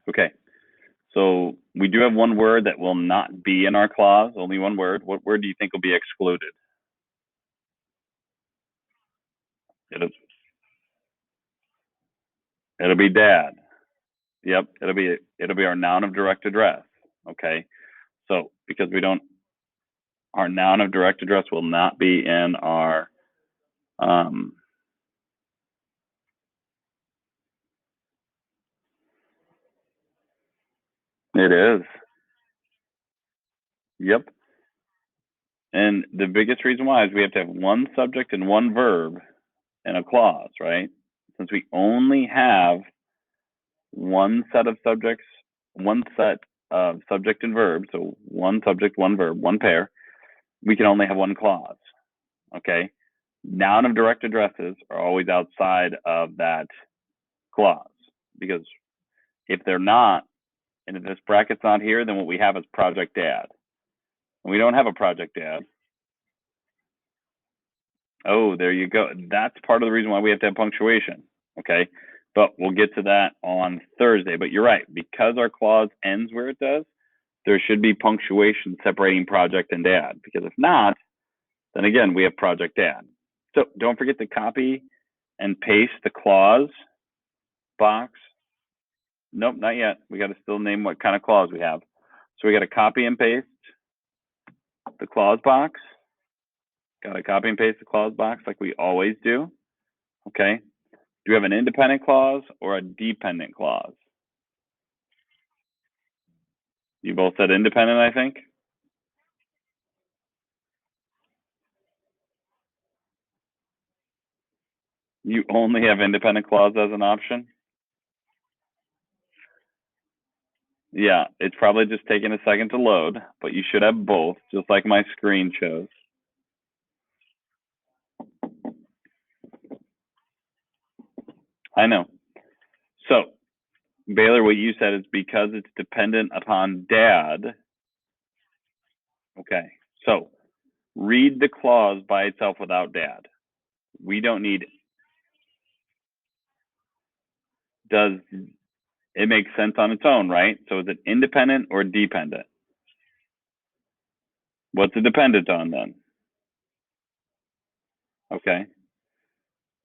Okay. So we do have one word that will not be in our clause, only one word. What word do you think will be excluded? It'll be dad. Yep, it'll be our noun of direct address. Okay. So because our noun of direct address will not be in our it is. Yep. And the biggest reason why is we have to have one subject and one verb in a clause, right? Since we only have one set of subjects, one set of subject and verb, so one subject, one verb, one pair, we can only have one clause. Okay. Noun of direct addresses are always outside of that clause because if they're not, and if this bracket's not here, then what we have is project dad. And we don't have a project dad. Oh, there you go. That's part of the reason why we have to have punctuation. Okay. But we'll get to that on Thursday. But you're right. Because our clause ends where it does, there should be punctuation separating project and dad. Because if not, then again, we have project dad. So don't forget to copy and paste the clause box. Nope, not yet. We got to still name what kind of clause we have. So we got to copy and paste the clause box. Got to copy and paste the clause box like we always do. Okay. Do we have an independent clause or a dependent clause? You both said independent, I think. You only have independent clause as an option? Yeah, it's probably just taking a second to load, but you should have both, just like my screen shows. I know. So, Baylor, what you said is because it's dependent upon dad. Okay, so read the clause by itself without dad. We don't need. Does it make sense on its own, right? So is it independent or dependent? What's it dependent on then? Okay.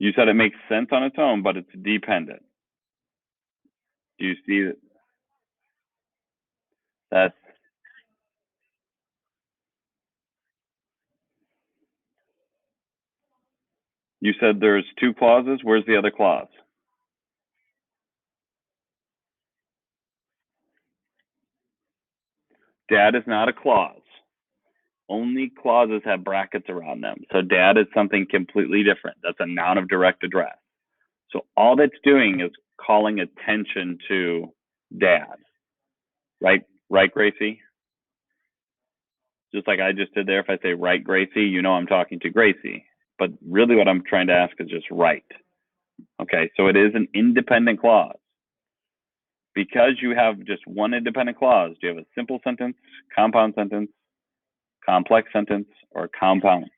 You said it makes sense on its own, but it's dependent. Do you see that? You said there's two clauses. Where's the other clause? Dad is not a clause. Only clauses have brackets around them. So dad is something completely different. That's a noun of direct address. So all that's doing is calling attention to dad. Right? Right, Gracie? Just like I just did there, if I say right, Gracie, you know I'm talking to Gracie. But really what I'm trying to ask is just right. Okay, so it is an independent clause. Because you have just one independent clause, do you have a simple sentence, compound sentence, complex sentence, or compound?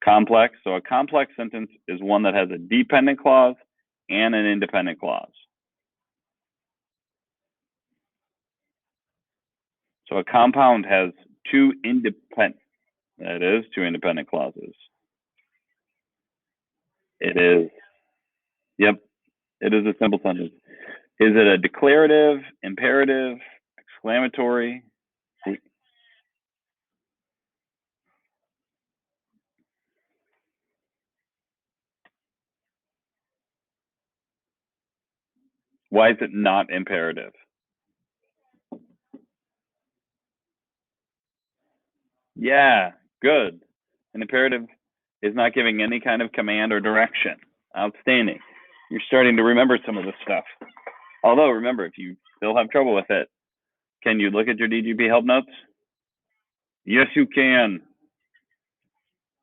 Complex. So a complex sentence is one that has a dependent clause and an independent clause. So a compound has two independent. It is two independent clauses. It is. Yep. It is a simple sentence. Is it a declarative, imperative, exclamatory? Why is it not imperative? Yeah, good. An imperative is not giving any kind of command or direction. Outstanding. You're starting to remember some of this stuff. Although, remember, if you still have trouble with it, can you look at your DGP help notes? Yes, you can.